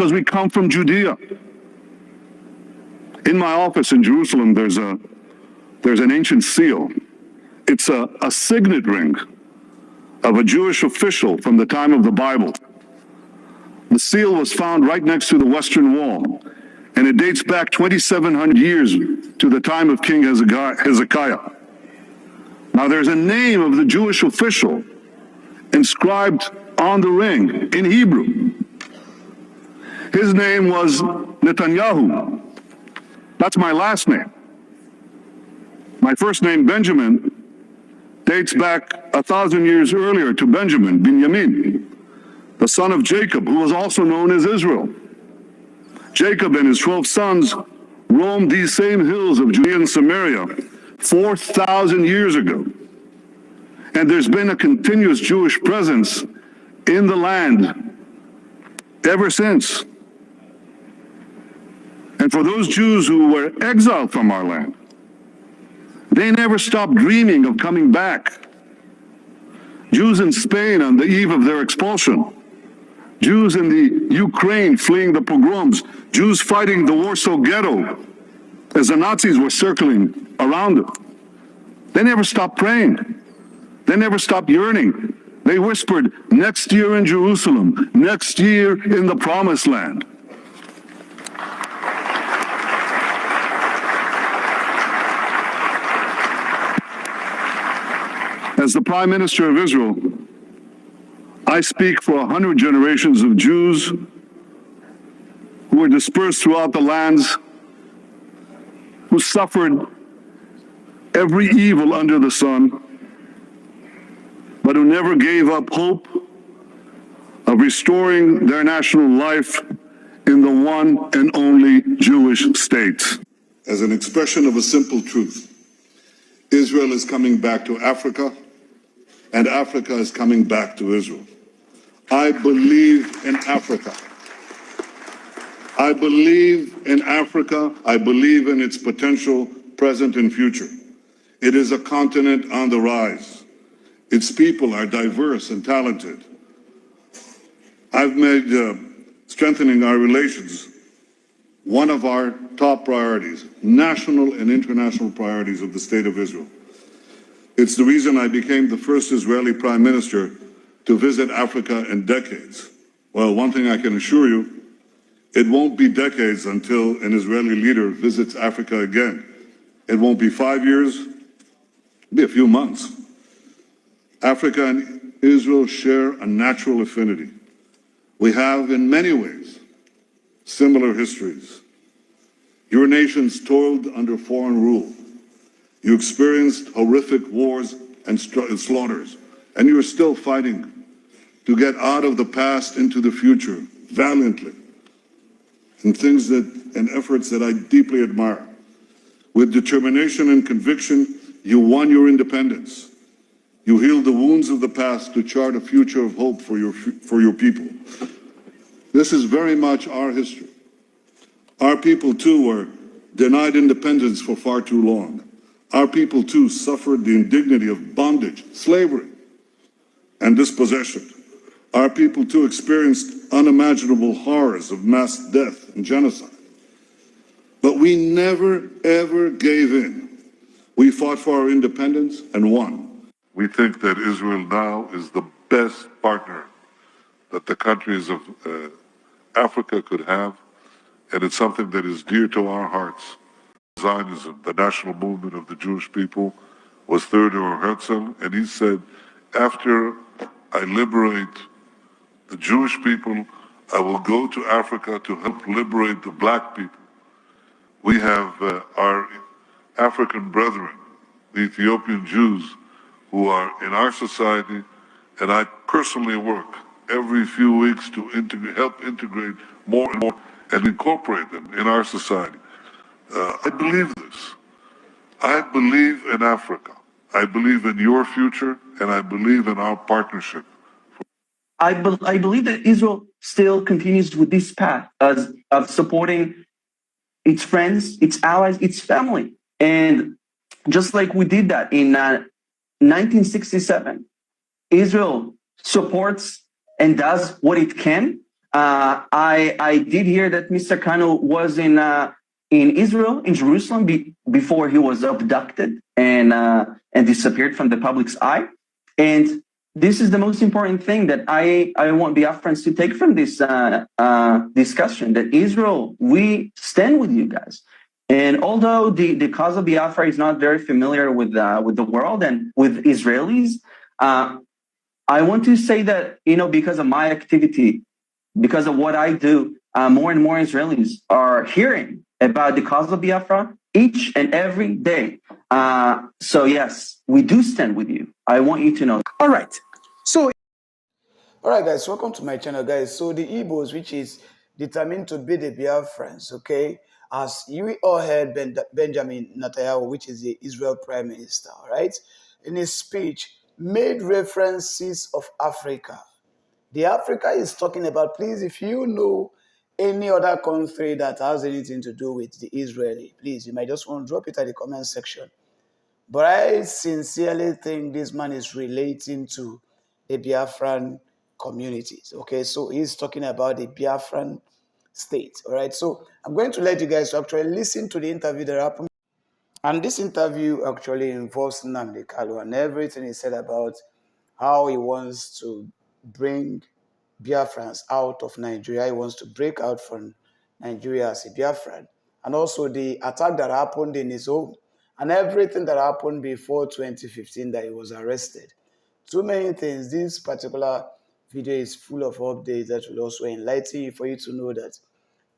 because we come from Judea. In my office in Jerusalem, there's an ancient seal. It's a signet ring of a Jewish official from the time of the Bible. The seal was found right next to the Western Wall, and it dates back 2,700 years to the time of King Hezekiah. Now there's a name of the Jewish official inscribed on the ring in Hebrew. His name was Netanyahu. That's my last name. My first name, Benjamin, dates back 1,000 years earlier to Benjamin, Binyamin, the son of Jacob, who was also known as Israel. Jacob and his 12 sons roamed these same hills of Judea and Samaria 4,000 years ago. And there's been a continuous Jewish presence in the land ever since. And for those Jews who were exiled from our land, they never stopped dreaming of coming back. Jews in Spain on the eve of their expulsion, Jews in the Ukraine fleeing the pogroms, Jews fighting the Warsaw Ghetto as the Nazis were circling around them. They never stopped praying. They never stopped yearning. They whispered, next year in Jerusalem, next year in the Promised Land. As the Prime Minister of Israel, I speak for 100 generations of Jews who were dispersed throughout the lands, who suffered every evil under the sun, but who never gave up hope of restoring their national life in the one and only Jewish state. As an expression of a simple truth, Israel is coming back to Africa, and Africa is coming back to Israel. I believe in Africa. I believe in Africa. I believe in its potential, present and future. It is a continent on the rise. Its people are diverse and talented. I've made strengthening our relations one of our top priorities, national and international priorities of the State of Israel. It's the reason I became the first Israeli Prime Minister to visit Africa in decades. Well, one thing I can assure you, it won't be decades until an Israeli leader visits Africa again. It won't be 5 years, it'll be a few months. Africa and Israel share a natural affinity. We have, in many ways, similar histories. Your nations toiled under foreign rule. You experienced horrific wars and slaughters, and you are still fighting to get out of the past into the future valiantly, and efforts that I deeply admire. With determination and conviction, you won your independence. You healed the wounds of the past to chart a future of hope for your people. This is very much our history. Our people, too, were denied independence for far too long. Our people, too, suffered the indignity of bondage, slavery, and dispossession. Our people, too, experienced unimaginable horrors of mass death and genocide. But we never, ever gave in. We fought for our independence and won. We think that Israel now is the best partner that the countries of Africa could have, and it's something that is dear to our hearts. Zionism, the national movement of the Jewish people, was Theodor Herzl, and he said, after I liberate the Jewish people, I will go to Africa to help liberate the black people. We have our African brethren, the Ethiopian Jews, who are in our society, and I personally work every few weeks to help integrate more and more and incorporate them in our society. I believe this. I believe in Africa. I believe in your future, and I believe in our partnership. I believe that Israel still continues with this path of supporting its friends, its allies, its family. And just like we did that in 1967, Israel supports and does what it can I did hear that Mr. Kanu was in Israel, in Jerusalem, before he was abducted and disappeared from the public's eye. And this is the most important thing that I want Biafrans to take from this discussion, that Israel, we stand with you guys. And although the cause of Biafra is not very familiar with the world and with Israelis, I want to say that, because of my activity, because of what I do, more and more Israelis are hearing about the cause of Biafra each and every day. So yes, we do stand with you. I want you to know. All right. All right, guys, welcome to my channel, guys. So the Igbos, which is determined to be the Biafrans, okay, as you all heard Benjamin Netanyahu, which is the Israel Prime Minister, all right, in his speech, made references of Africa. The Africa is talking about, please, if you know any other country that has anything to do with the Israeli, please, you might just want to drop it at the comment section. But I sincerely think this man is relating to the Biafran communities. Okay, so he's talking about the Biafran state. All right, so I'm going to let you guys actually listen to the interview that happened. And this interview actually involves Nnamdi Kanu and everything he said about how he wants to bring Biafrans out of Nigeria. He wants to break out from Nigeria as a Biafran. And also the attack that happened in his home and everything that happened before 2015 that he was arrested. Too many things. This particular video is full of updates that will also enlighten you for you to know that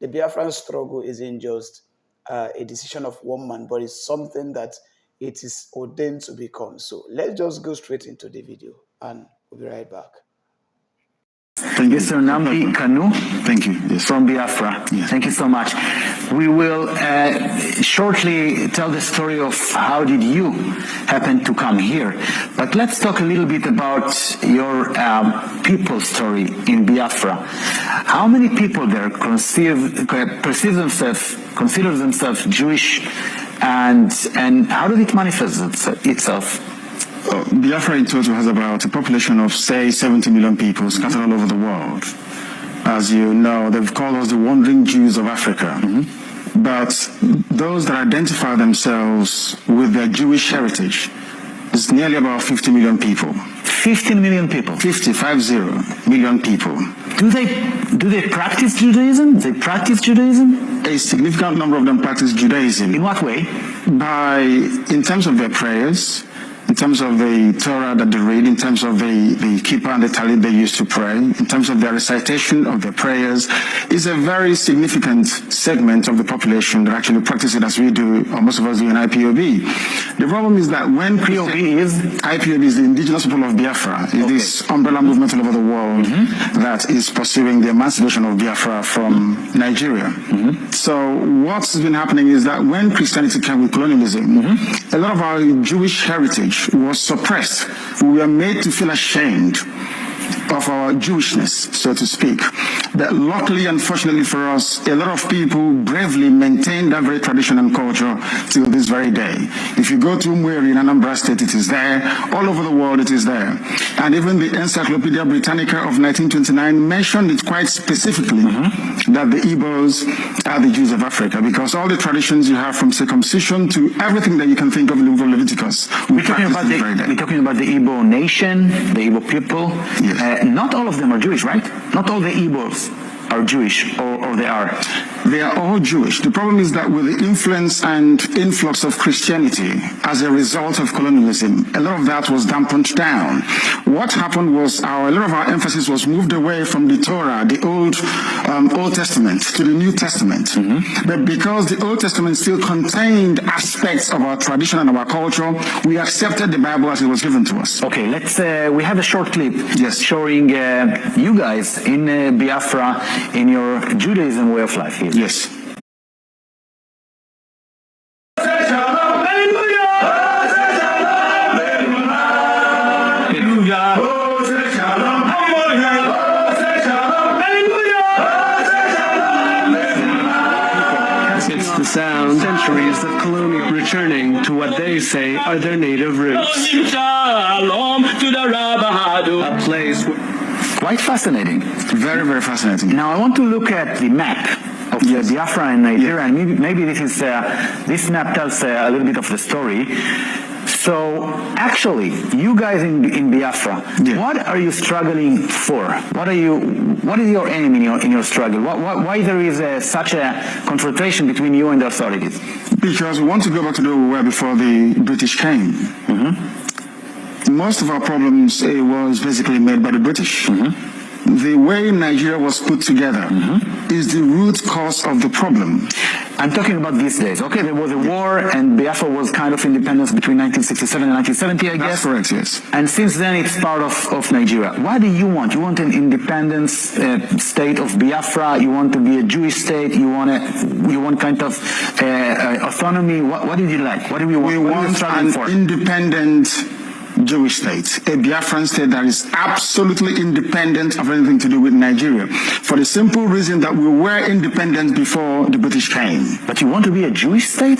the Biafran struggle isn't just a decision of one man, but it's something that it is ordained to become. So let's just go straight into the video and we'll be right back. Mr. Nnamdi Kanu. Thank you. Yes. From Biafra. Yes. Thank you so much. We will shortly tell the story of how did you happen to come here. But let's talk a little bit about your people story in Biafra. How many people there consider themselves Jewish, and how did it manifest itself? Biafra in total has about a population of, say, 70 million people scattered all over the world. As you know, they've called us the wandering Jews of Africa. But those that identify themselves with their Jewish heritage is nearly about 50 million people. 15 million people? 50 million people. Do they practice Judaism? They practice Judaism? A significant number of them practice Judaism. In what way? In terms of their prayers, in terms of the Torah that they read, in terms of the kippah and the talit they used to pray, in terms of their recitation of their prayers, is a very significant segment of the population that actually practice it as we do, or most of us do in IPOB. The problem is that when IPOB is the indigenous people of Biafra, is this umbrella movement all over the world that is pursuing the emancipation of Biafra from Nigeria. So what's been happening is that when Christianity came with colonialism, a lot of our Jewish heritage was suppressed. We were made to feel ashamed of our Jewishness, so to speak. But luckily, unfortunately for us, a lot of people bravely maintain that very tradition and culture till this very day. If you go to Umweri in Anambra State, it is there. All over the world, it is there. And even the Encyclopedia Britannica of 1929 mentioned it quite specifically that the Igbos are the Jews of Africa, because all the traditions you have from circumcision to everything that you can think of in the book of Leviticus. We're talking about the Igbo nation, the Igbo people. Yes. Not all of them are Jewish, right? Not all the Igbos are Jewish, or they are? They are all Jewish. The problem is that with the influence and influx of Christianity as a result of colonialism, a lot of that was dampened down. What happened was a lot of our emphasis was moved away from the Torah, the Old Testament, to the New Testament. But because the Old Testament still contained aspects of our tradition and our culture, we accepted the Bible as it was given to us. Okay, we have a short clip showing you guys in Biafra in your Judaism way of life here. Yes. It's the sound, centuries of colonial returning to what they say are their native roots. A place quite fascinating. Very, very fascinating. Now I want to look at the map of Biafra and Nigeria, and maybe this map tells a little bit of the story. So actually, you guys in Biafra, what are you struggling for? What is your aim in your struggle? Why there is such a confrontation between you and the authorities? Because we want to go back to where we were before the British came. Most of our problems was basically made by the British. The way Nigeria was put together is the root cause of the problem. I'm talking about these days. Okay, there was a war and Biafra was kind of independence between 1967 and 1970, I guess. That's correct, yes. And since then it's part of Nigeria. What do you want? You want an independent state of Biafra? You want to be a Jewish state? You want kind of autonomy? What did you like? What do we want? We want an independent Jewish state, a Biafran state that is absolutely independent of anything to do with Nigeria, for the simple reason that we were independent before the British came. But you want to be a Jewish state?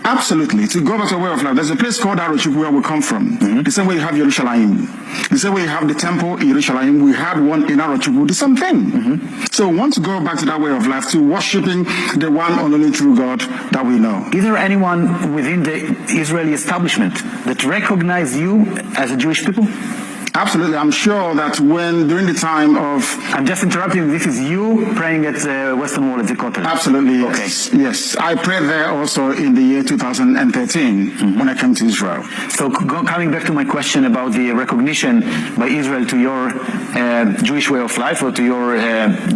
Absolutely, to go back to a way of life. There's a place called Arochukwu where we come from. The same way you have Yerushalayim. The same way you have the temple in Yerushalayim, we had one in Arochukwu, the same thing. So we want to go back to that way of life, to worshiping the one and only true God that we know. Is there anyone within the Israeli establishment that recognize you as a Jewish people? Absolutely. I'm sure that during the time of... I'm just interrupting. This is you praying at the Western Wall at the Kotel. Absolutely, yes. Okay. Yes. I prayed there also in the year 2013 when I came to Israel. So coming back to my question about the recognition by Israel to your Jewish way of life or to your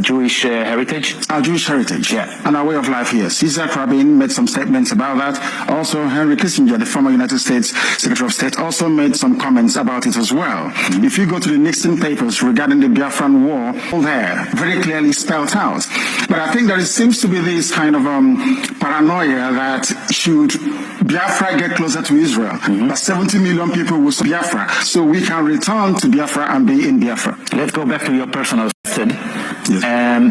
Jewish heritage? Our Jewish heritage. Yeah. And our way of life, yes. Isaac Rabin made some statements about that. Also, Henry Kissinger, the former United States Secretary of State, also made some comments about it as well. If you go to the Nixon papers regarding the Biafran War, all there, very clearly spelled out. But I think there seems to be this kind of paranoia that should Biafra get closer to Israel, that 70 million people will see Biafra, so we can return to Biafra and be in Biafra. Let's go back to your personal state. Yes.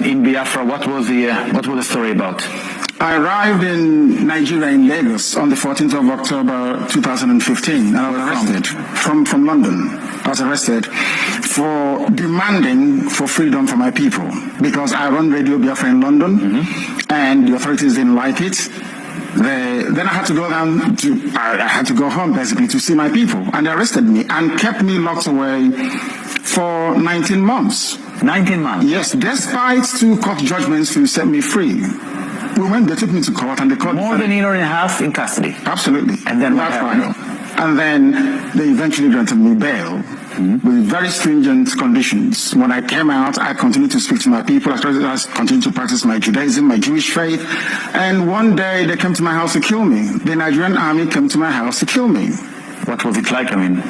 In Biafra, what was the story about? I arrived in Nigeria, in Lagos, on the 14th of October 2015, and I was arrested from London. I was arrested for demanding for freedom for my people, because I run Radio Biafra in London, and the authorities didn't like it. Then I had to go I had to go home, basically, to see my people, and they arrested me and kept me locked away for 19 months. 19 months? Yes, despite 2 court judgments to set me free. They took me to court, and the court... More than a year and a half in custody? Absolutely. And then what happened? And then they eventually granted me bail with very stringent conditions. When I came out, I continued to speak to my people. I continued to practice my Judaism, my Jewish faith. And one day they came to my house to kill me. The Nigerian army came to my house to kill me. What was it like? I mean,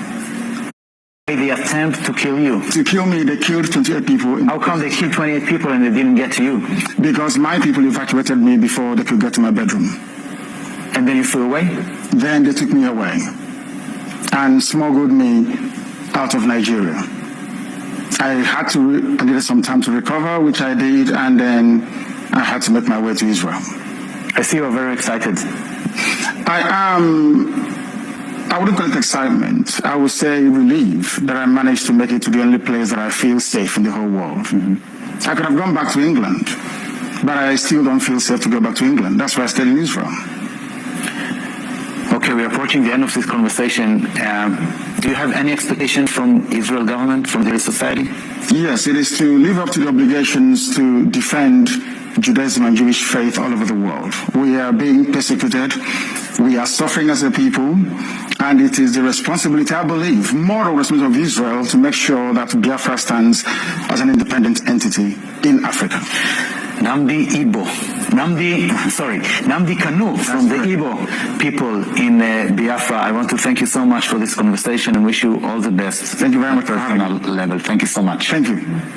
the attempt to kill you? To kill me, they killed 28 people. How come they killed 28 people and they didn't get to you? Because my people evacuated me before they could get to my bedroom. And then you flew away? Then they took me away and smuggled me out of Nigeria. I needed some time to recover, which I did, and then I had to make my way to Israel. I see you're very excited. I wouldn't call it excitement. I would say relief that I managed to make it to the only place that I feel safe in the whole world. I could have gone back to England, but I still don't feel safe to go back to England. That's why I stayed in Israel. Okay, we're approaching the end of this conversation. Do you have any expectation from Israel government, from the society? Yes, it is to live up to the obligations to defend Judaism and Jewish faith all over the world. We are being persecuted. We are suffering as a people. And it is the responsibility, I believe, moral responsibility of Israel to make sure that Biafra stands as an independent entity in Africa. Nnamdi Kanu from the Igbo people in Biafra. I want to thank you so much for this conversation and wish you all the best. Thank you very much on a personal level. Thank you so much. Thank you.